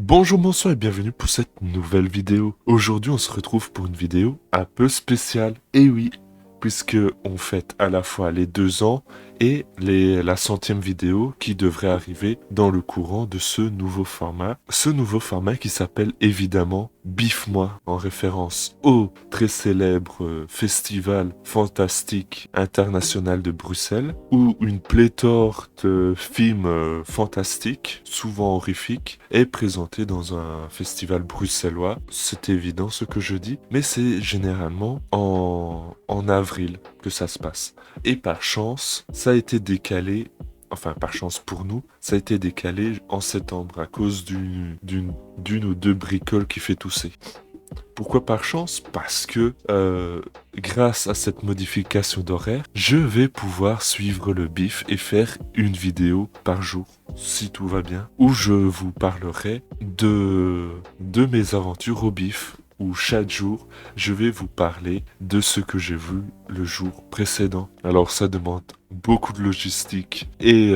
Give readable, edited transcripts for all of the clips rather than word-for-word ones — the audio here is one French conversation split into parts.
Bonjour, bonsoir et bienvenue pour cette nouvelle vidéo. Aujourd'hui, on se retrouve pour une vidéo un peu spéciale. Et oui, puisque on fête à la fois les 2 ans et la 100e vidéo qui devrait arriver dans le courant de ce nouveau format. Ce nouveau format qui s'appelle évidemment Biffe-moi, en référence au très célèbre festival fantastique international de Bruxelles, où une pléthore de films fantastiques, souvent horrifiques, est présentée dans un festival bruxellois. C'est évident ce que je dis, mais c'est généralement en avril que ça se passe. Et par chance, ça a été décalé, enfin par chance pour nous, ça a été décalé en septembre à cause d'une ou deux bricoles qui fait tousser. Pourquoi par chance? Parce que grâce à cette modification d'horaire, je vais pouvoir suivre le bif et faire une vidéo par jour, si tout va bien, où je vous parlerai de mes aventures au bif, où chaque jour, je vais vous parler de ce que j'ai vu le jour précédent. Alors ça demande beaucoup de logistique et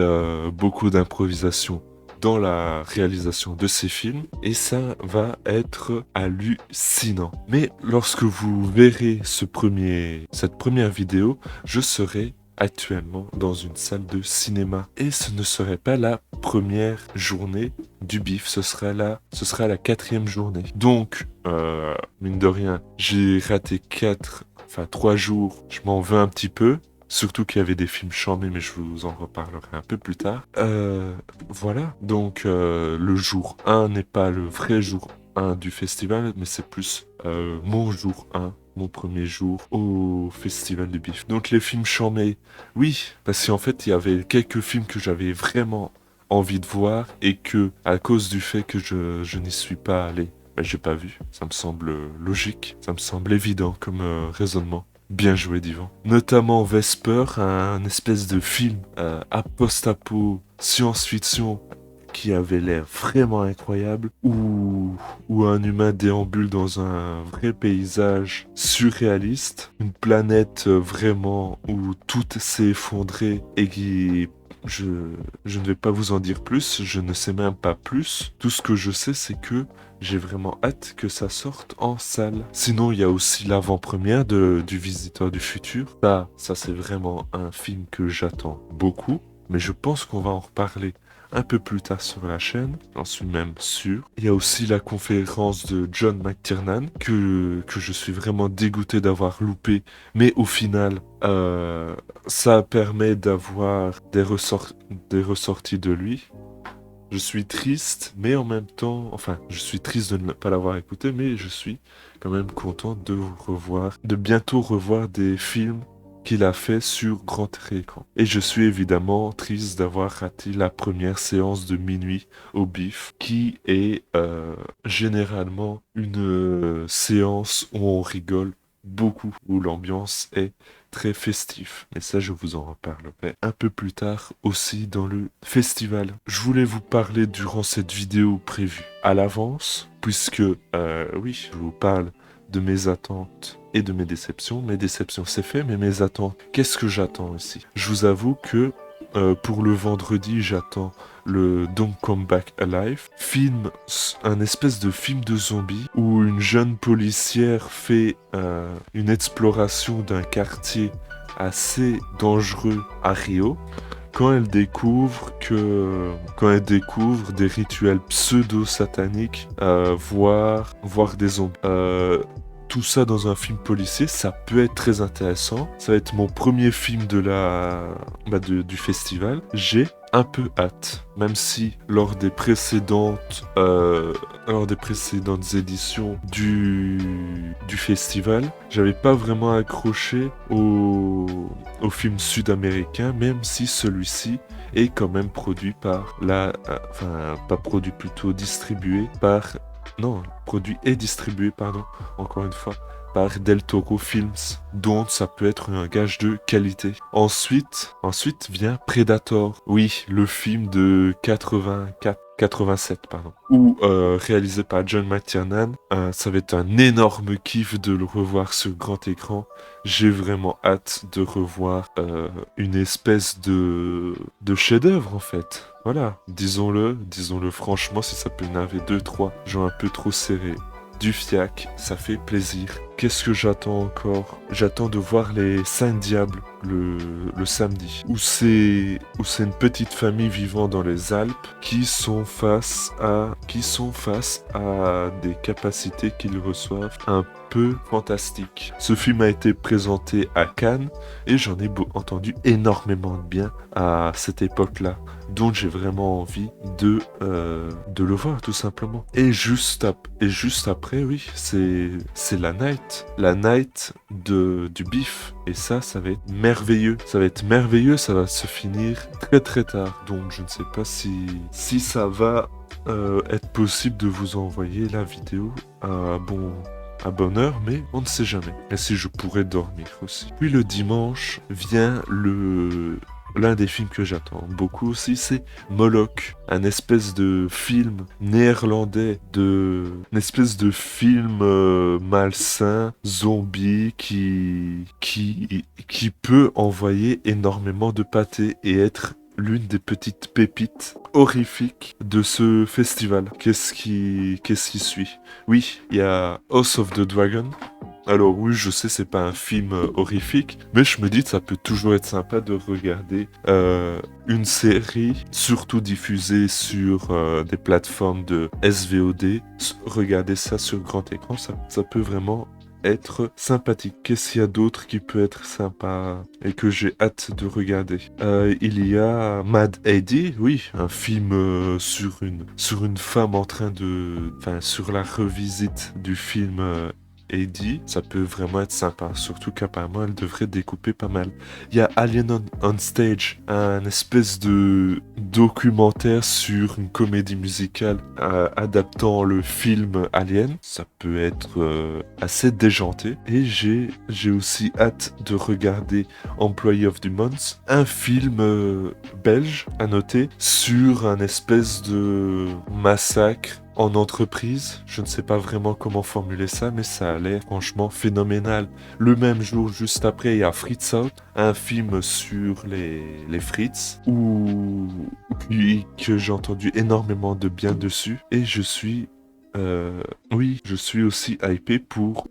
beaucoup d'improvisation dans la réalisation de ces films, et ça va être hallucinant. Mais lorsque vous verrez cette première vidéo, je serai actuellement dans une salle de cinéma, et ce ne serait pas la première journée du bif, ce sera la 4e journée. Donc, mine de rien, j'ai raté 3 jours, je m'en veux un petit peu. Surtout qu'il y avait des films charmés, mais je vous en reparlerai un peu plus tard. Voilà, donc le jour 1 n'est pas le vrai jour 1 du festival, mais c'est plus mon jour 1, mon premier jour au festival du bif. Donc les films charmés, oui, parce qu'en fait il y avait quelques films que j'avais vraiment envie de voir et que, à cause du fait que je n'y suis pas allé, ben, j'ai pas vu. Ça me semble logique, ça me semble évident comme raisonnement. Bien joué, Divan. Notamment Vesper, un espèce de film post-apo, science-fiction, qui avait l'air vraiment incroyable, où un humain déambule dans un vrai paysage surréaliste, une planète vraiment où tout s'est effondré et qui... Je ne vais pas vous en dire plus, je ne sais même pas plus. Tout ce que je sais, c'est que j'ai vraiment hâte que ça sorte en salle. Sinon, il y a aussi l'avant-première du Visiteur du Futur. Ça c'est vraiment un film que j'attends beaucoup, mais je pense qu'on va en reparler un peu plus tard sur la chaîne, j'en suis même sûr. Il y a aussi la conférence de John McTiernan que je suis vraiment dégoûté d'avoir loupé, mais au final, ça permet d'avoir des ressorties de lui. Je suis triste, mais en même temps, enfin, je suis triste de ne pas l'avoir écouté, mais je suis quand même content de bientôt revoir des films qu'il a fait sur grand écran. Et je suis évidemment triste d'avoir raté la première séance de minuit au bif, qui est généralement une séance où on rigole beaucoup, où l'ambiance est très festif. Et ça, je vous en reparlerai un peu plus tard aussi dans le festival. Je voulais vous parler durant cette vidéo prévue à l'avance, puisque, oui, je vous parle de mes attentes et de mes déceptions. Mes déceptions, c'est fait, mais mes attentes, qu'est-ce que j'attends ici? Je vous avoue que pour le vendredi, j'attends le Don't Come Back Alive, un espèce de film de zombies où une jeune policière fait une exploration d'un quartier assez dangereux à Rio. Quand elle découvre des rituels pseudo-sataniques, voire des zombies. Tout ça dans un film policier, ça peut être très intéressant. Ça va être mon premier film du festival. J'ai un peu hâte, même si lors des précédentes éditions du festival, j'avais pas vraiment accroché au film sud-américain, même si celui-ci est quand même produit par pas produit, plutôt distribué par... Non, produit et distribué, pardon, encore une fois, par Del Toro Films, donc ça peut être un gage de qualité. Ensuite vient Predator. Oui, le film de 87, pardon, ou réalisé par John McTiernan. Ça va être un énorme kiff de le revoir sur grand écran. J'ai vraiment hâte de revoir une espèce de chef-d'œuvre en fait. Voilà, disons-le franchement, si ça peut en avoir 2-3, genre un peu trop serré. Du fiac, ça fait plaisir. Qu'est-ce que j'attends encore? J'attends de voir les 5 diables le samedi. Où c'est une petite famille vivant dans les Alpes qui sont face à des capacités qu'ils reçoivent un peu fantastiques. Ce film a été présenté à Cannes et j'en ai entendu énormément de bien à cette époque-là. Donc j'ai vraiment envie de le voir tout simplement. Et juste après, oui, c'est la night du bif. Et ça va être merveilleux. Ça va se finir très très tard. Donc je ne sais pas si ça va être possible de vous envoyer la vidéo à bonne heure, mais on ne sait jamais. Et si je pourrais dormir aussi. Puis le dimanche vient l'un des films que j'attends beaucoup aussi, c'est Moloch, un espèce de film néerlandais, une espèce de film malsain, zombie, qui peut envoyer énormément de pâté et être l'une des petites pépites horrifiques de ce festival. Qu'est-ce qui suit? Oui, il y a House of the Dragon. Alors oui, je sais, c'est pas un film horrifique, mais je me dis que ça peut toujours être sympa de regarder une série, surtout diffusée sur des plateformes de SVOD. Regarder ça sur grand écran, ça peut vraiment être sympathique. Qu'est-ce qu'il y a d'autre qui peut être sympa et que j'ai hâte de regarder? Il y a Mad Eddie, oui, un film sur une femme en train sur la revisite du film Eddie. Ça peut vraiment être sympa, surtout qu'apparemment elle devrait découper pas mal. Il y a Alien on Stage, un espèce de documentaire sur une comédie musicale adaptant le film Alien. Ça peut être assez déjanté. Et j'ai aussi hâte de regarder Employee of the Month, un film belge à noter sur un espèce de massacre en entreprise. Je ne sais pas vraiment comment formuler ça, mais ça a l'air franchement phénoménal. Le même jour, juste après, il y a Fritz Out, un film sur les frites, que j'ai entendu énormément de bien dessus. Et je suis aussi hypé pour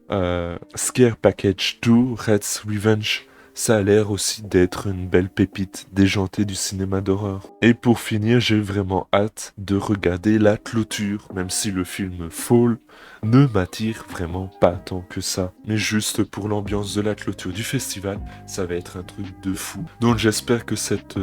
Scare Package 2, Rat's Revenge. Ça a l'air aussi d'être une belle pépite déjantée du cinéma d'horreur. Et pour finir, j'ai vraiment hâte de regarder la clôture, même si le film Fall ne m'attire vraiment pas tant que ça. Mais juste pour l'ambiance de la clôture du festival, ça va être un truc de fou. Donc j'espère que cette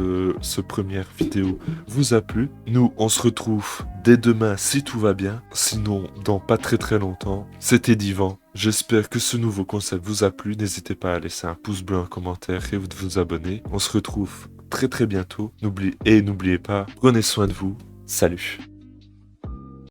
première vidéo vous a plu. Nous, on se retrouve dès demain si tout va bien. Sinon, dans pas très très longtemps. C'était Divan. J'espère que ce nouveau concept vous a plu. N'hésitez pas à laisser un pouce bleu, un commentaire et de vous abonner. On se retrouve très très bientôt. N'oubliez pas, prenez soin de vous. Salut.